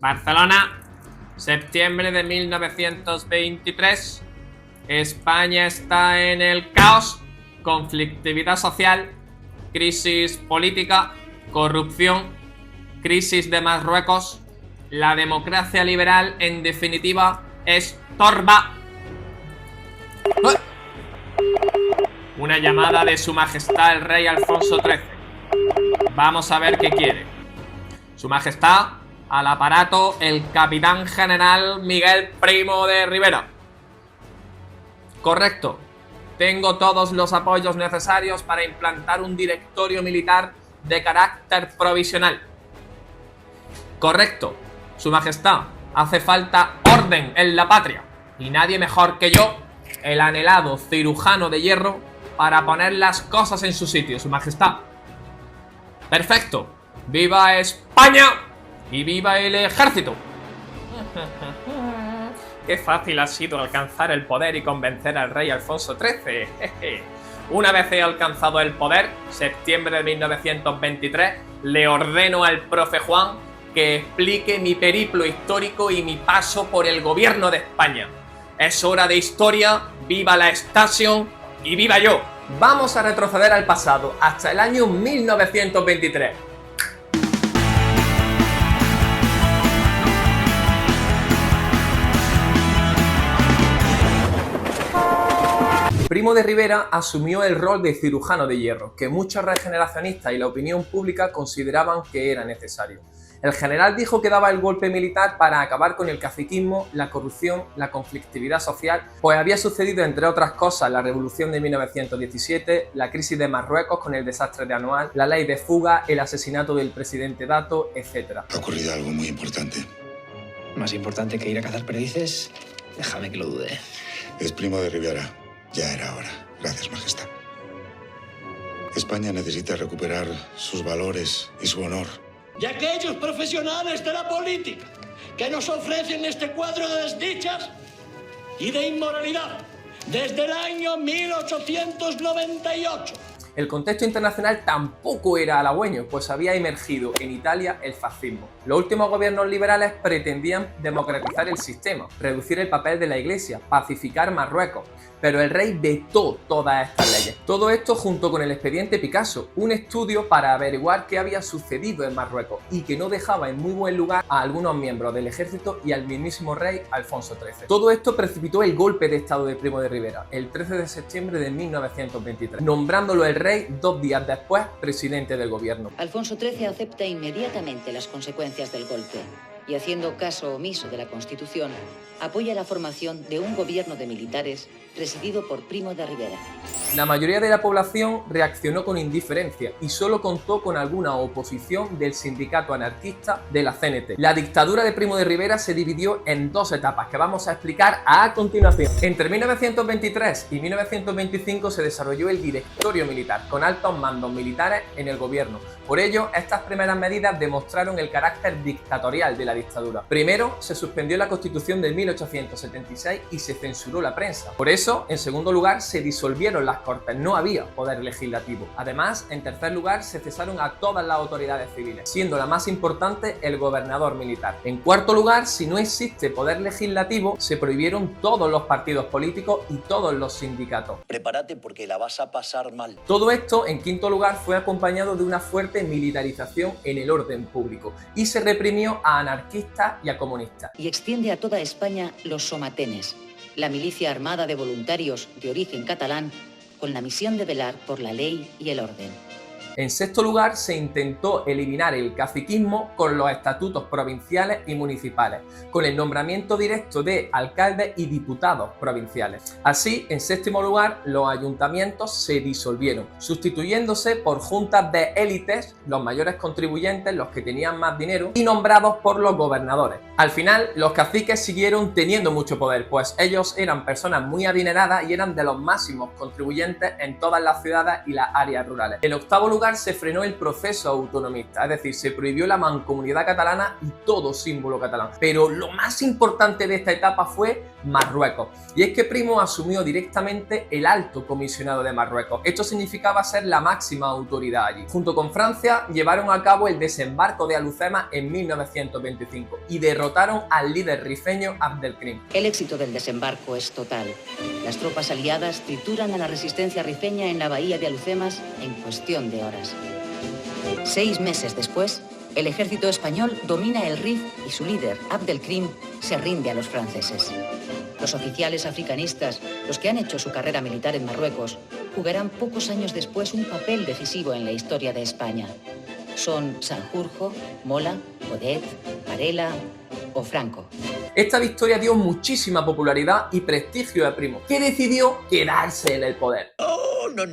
Barcelona, septiembre de 1923. España está en el caos, conflictividad social, crisis política, corrupción, crisis de Marruecos. La democracia liberal, en definitiva, estorba. Una llamada de Su Majestad el Rey Alfonso XIII. Vamos a ver qué quiere. Su Majestad, al aparato, el Capitán General Miguel Primo de Rivera. Correcto. Tengo todos los apoyos necesarios para implantar un directorio militar de carácter provisional. Correcto. Su Majestad, hace falta orden en la patria. Y nadie mejor que yo, el anhelado cirujano de hierro, para poner las cosas en su sitio, Su Majestad. Perfecto. ¡Viva España! ¡Y viva el ejército! Qué fácil ha sido alcanzar el poder y convencer al rey Alfonso XIII. Una vez he alcanzado el poder, septiembre de 1923, le ordeno al profe Juan que explique mi periplo histórico y mi paso por el gobierno de España. Es hora de historia, viva la Station y viva yo. Vamos a retroceder al pasado, hasta el año 1923. Primo de Rivera asumió el rol de cirujano de hierro, que muchos regeneracionistas y la opinión pública consideraban que era necesario. El general dijo que daba el golpe militar para acabar con el caciquismo, la corrupción, la conflictividad social, pues había sucedido, entre otras cosas, la revolución de 1917, la crisis de Marruecos con el desastre de Anual, la ley de fuga, el asesinato del presidente Dato, etc. Ha ocurrido algo muy importante. ¿Más importante que ir a cazar perdices? Déjame que lo dude. Es Primo de Rivera. Ya era hora. Gracias, Majestad. España necesita recuperar sus valores y su honor. Y aquellos profesionales de la política que nos ofrecen este cuadro de desdichas y de inmoralidad desde el año 1898. El contexto internacional tampoco era halagüeño, pues había emergido en Italia el fascismo. Los últimos gobiernos liberales pretendían democratizar el sistema, reducir el papel de la Iglesia, pacificar Marruecos, pero el rey vetó todas estas leyes. Todo esto junto con el expediente Picasso, un estudio para averiguar qué había sucedido en Marruecos y que no dejaba en muy buen lugar a algunos miembros del ejército y al mismísimo rey Alfonso XIII. Todo esto precipitó el golpe de estado de Primo de Rivera, el 13 de septiembre de 1923, nombrándolo el rey 2 días después presidente del gobierno. Alfonso XIII acepta inmediatamente las consecuencias del golpe y, haciendo caso omiso de la Constitución, apoya la formación de un gobierno de militares presidido por Primo de Rivera. La mayoría de la población reaccionó con indiferencia y solo contó con alguna oposición del sindicato anarquista de la CNT. La dictadura de Primo de Rivera se dividió en dos etapas que vamos a explicar a continuación. Entre 1923 y 1925 se desarrolló el directorio militar, con altos mandos militares en el gobierno. Por ello, estas primeras medidas demostraron el carácter dictatorial de la dictadura. Primero, se suspendió la Constitución de 1876 y se censuró la prensa. Por eso, en segundo lugar, se disolvieron las Cortes, no había poder legislativo. Además, en tercer lugar, se cesaron a todas las autoridades civiles, siendo la más importante el gobernador militar. En cuarto lugar, si no existe poder legislativo, se prohibieron todos los partidos políticos y todos los sindicatos. Prepárate porque la vas a pasar mal. Todo esto, en quinto lugar, fue acompañado de una fuerte militarización en el orden público y se reprimió a anarquistas y a comunistas. Y extiende a toda España los somatenes, la milicia armada de voluntarios de origen catalán, con la misión de velar por la ley y el orden. En sexto lugar, se intentó eliminar el caciquismo con los estatutos provinciales y municipales, con el nombramiento directo de alcaldes y diputados provinciales. Así, en séptimo lugar, los ayuntamientos se disolvieron, sustituyéndose por juntas de élites, los mayores contribuyentes, los que tenían más dinero, y nombrados por los gobernadores. Al final, los caciques siguieron teniendo mucho poder, pues ellos eran personas muy adineradas y eran de los máximos contribuyentes en todas las ciudades y las áreas rurales. En octavo lugar, lugar, se frenó el proceso autonomista, es decir, se prohibió la mancomunidad catalana y todo símbolo catalán. Pero lo más importante de esta etapa fue Marruecos, y es que Primo asumió directamente el alto comisionado de Marruecos. Esto significaba ser la máxima autoridad allí. Junto con Francia, llevaron a cabo el desembarco de Alhucemas en 1925 y derrotaron al líder rifeño Abdelkrim. El éxito del desembarco es total. Las tropas aliadas trituran a la resistencia rifeña en la bahía de Alhucemas en cuestión de horas. 6 meses después, el ejército español domina el Rif y su líder, Abdelkrim, se rinde a los franceses. Los oficiales africanistas, los que han hecho su carrera militar en Marruecos, jugarán pocos años después un papel decisivo en la historia de España. Son Sanjurjo, Mola, Godet, Varela o Franco. Esta victoria dio muchísima popularidad y prestigio a Primo, que decidió quedarse en el poder. Oh, no.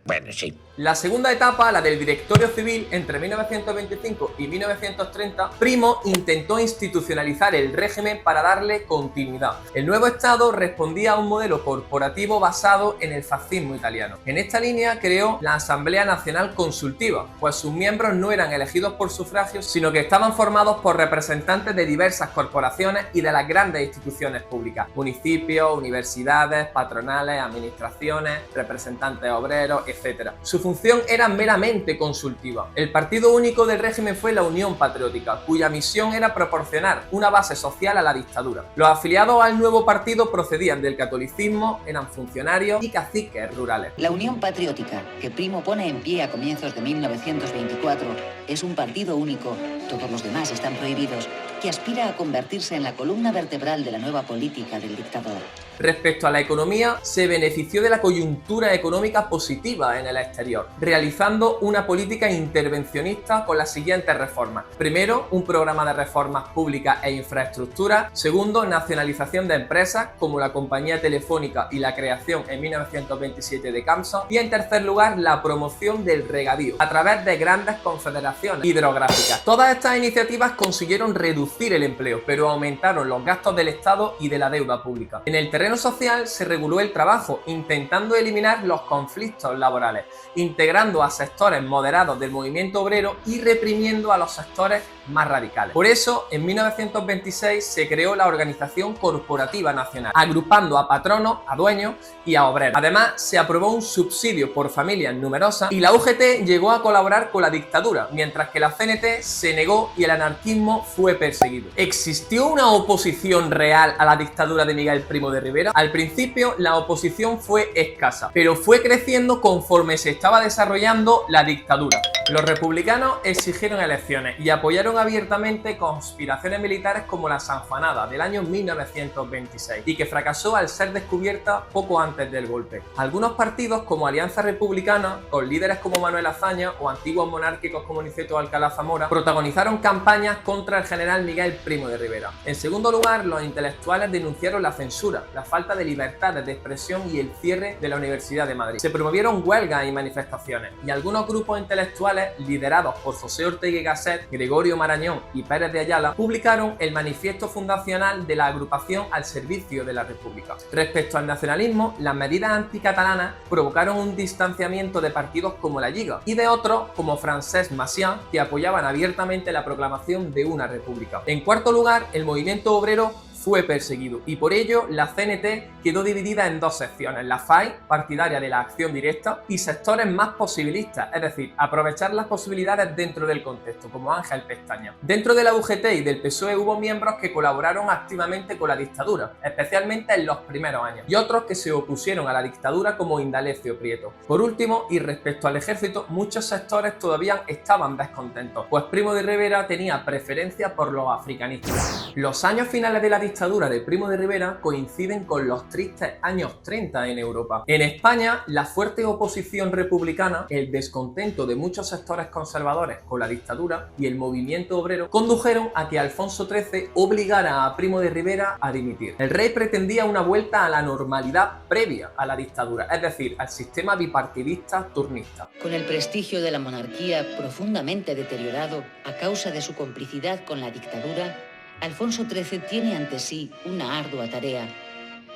Bueno, sí. La segunda etapa, la del directorio civil, entre 1925 y 1930, Primo intentó institucionalizar el régimen para darle continuidad. El nuevo Estado respondía a un modelo corporativo basado en el fascismo italiano. En esta línea creó la Asamblea Nacional Consultiva, pues sus miembros no eran elegidos por sufragio, sino que estaban formados por representantes de diversas corporaciones y de las grandes instituciones públicas: municipios, universidades, patronales, administraciones, representantes obreros, etc. Su función era meramente consultiva. El partido único del régimen fue la Unión Patriótica, cuya misión era proporcionar una base social a la dictadura. Los afiliados al nuevo partido procedían del catolicismo, eran funcionarios y caciques rurales. La Unión Patriótica, que Primo pone en pie a comienzos de 1924, es un partido único, todos los demás están prohibidos, que aspira a convertirse en la columna vertebral de la nueva política del dictador. Respecto a la economía, se benefició de la coyuntura económica positiva en el exterior, realizando una política intervencionista con las siguientes reformas. Primero, un programa de reformas públicas e infraestructuras. Segundo, nacionalización de empresas como la compañía telefónica y la creación en 1927 de Camso. Y en tercer lugar, la promoción del regadío a través de grandes confederaciones hidrográficas. Todas estas iniciativas consiguieron reducir el empleo, pero aumentaron los gastos del Estado y de la deuda pública. En el terreno social se reguló el trabajo, intentando eliminar los conflictos laborales, integrando a sectores moderados del movimiento obrero y reprimiendo a los sectores más radicales. Por eso, en 1926 se creó la Organización Corporativa Nacional, agrupando a patronos, a dueños y a obreros. Además, se aprobó un subsidio por familias numerosas y la UGT llegó a colaborar con la dictadura, mientras que la CNT se negó y el anarquismo fue perseguido. ¿Existió una oposición real a la dictadura de Miguel Primo de Rivera? Al principio, la oposición fue escasa, pero fue creciendo conforme se estaba desarrollando la dictadura. Los republicanos exigieron elecciones y apoyaron abiertamente conspiraciones militares como la Sanfanada del año 1926 y que fracasó al ser descubierta poco antes del golpe. Algunos partidos como Alianza Republicana, con líderes como Manuel Azaña o antiguos monárquicos como Niceto Alcalá Zamora, protagonizaron campañas contra el general Miguel Primo de Rivera. En segundo lugar, los intelectuales denunciaron la censura, la falta de libertades de expresión y el cierre de la Universidad de Madrid. Se promovieron huelgas y manifestaciones, y algunos grupos intelectuales liderados por José Ortega y Gasset, Gregorio Marañón y Pérez de Ayala publicaron el manifiesto fundacional de la agrupación al servicio de la República. Respecto al nacionalismo, las medidas anticatalanas provocaron un distanciamiento de partidos como la Lliga y de otros como Francesc Macià, que apoyaban abiertamente la proclamación de una república. En cuarto lugar, el movimiento obrero fue perseguido y por ello la CNT quedó dividida en dos secciones: la FAI, partidaria de la acción directa, y sectores más posibilistas, es decir, aprovechar las posibilidades dentro del contexto, como Ángel Pestaña. Dentro de la UGT y del PSOE hubo miembros que colaboraron activamente con la dictadura, especialmente en los primeros años, y otros que se opusieron a la dictadura como Indalecio Prieto. Por último, y respecto al ejército, muchos sectores todavía estaban descontentos, pues Primo de Rivera tenía preferencia por los africanistas. Los años finales de la dictadura de Primo de Rivera coinciden con los tristes años 30 en Europa. En España, la fuerte oposición republicana, el descontento de muchos sectores conservadores con la dictadura y el movimiento obrero condujeron a que Alfonso XIII obligara a Primo de Rivera a dimitir. El rey pretendía una vuelta a la normalidad previa a la dictadura, es decir, al sistema bipartidista turnista. Con el prestigio de la monarquía profundamente deteriorado a causa de su complicidad con la dictadura, Alfonso XIII tiene ante sí una ardua tarea: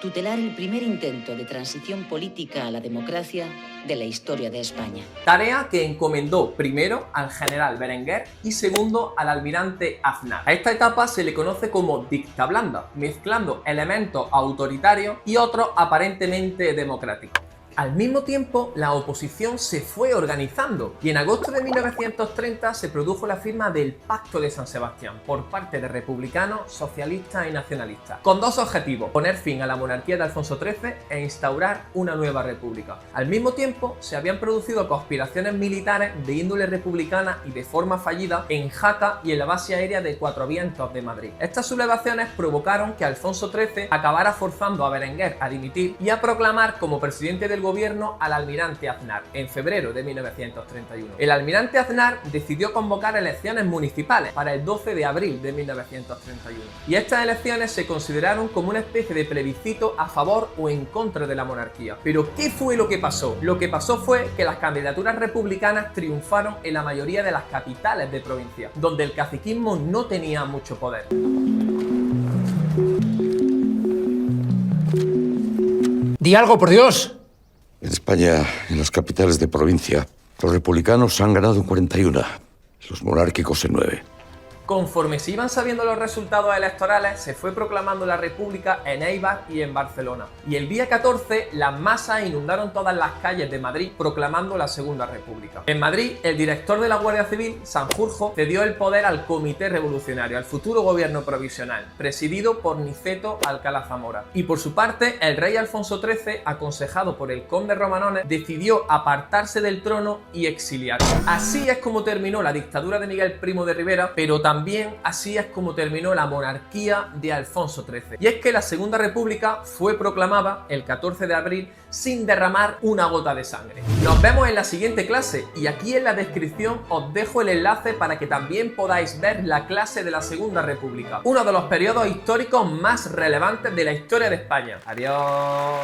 tutelar el primer intento de transición política a la democracia de la historia de España. Tarea que encomendó primero al general Berenguer y segundo al almirante Aznar. A esta etapa se le conoce como dicta blanda, mezclando elementos autoritarios y otros aparentemente democráticos. Al mismo tiempo, la oposición se fue organizando y en agosto de 1930 se produjo la firma del Pacto de San Sebastián por parte de republicanos, socialistas y nacionalistas, con dos objetivos: poner fin a la monarquía de Alfonso XIII e instaurar una nueva república. Al mismo tiempo, se habían producido conspiraciones militares de índole republicana y de forma fallida en Jaca y en la base aérea de Cuatro Vientos de Madrid. Estas sublevaciones provocaron que Alfonso XIII acabara forzando a Berenguer a dimitir y a proclamar como presidente del gobierno al almirante Aznar en febrero de 1931. El almirante Aznar decidió convocar elecciones municipales para el 12 de abril de 1931 y estas elecciones se consideraron como una especie de plebiscito a favor o en contra de la monarquía. Pero ¿qué fue lo que pasó? Lo que pasó fue que las candidaturas republicanas triunfaron en la mayoría de las capitales de provincia, donde el caciquismo no tenía mucho poder. ¡Di algo, por Dios! En España, en las capitales de provincia, los republicanos han ganado en 41, los monárquicos en 9. Conforme se iban sabiendo los resultados electorales, se fue proclamando la República en Eibar y en Barcelona. Y el día 14, las masas inundaron todas las calles de Madrid proclamando la Segunda República. En Madrid, el director de la Guardia Civil, Sanjurjo, cedió el poder al Comité Revolucionario, al futuro gobierno provisional, presidido por Niceto Alcalá Zamora. Y por su parte, el rey Alfonso XIII, aconsejado por el conde Romanones, decidió apartarse del trono y exiliarse. Así es como terminó la dictadura de Miguel Primo de Rivera, pero también así es como terminó la monarquía de Alfonso XIII. Y es que la Segunda República fue proclamada el 14 de abril sin derramar una gota de sangre. Nos vemos en la siguiente clase y aquí en la descripción os dejo el enlace para que también podáis ver la clase de la Segunda República, uno de los periodos históricos más relevantes de la historia de España. Adiós.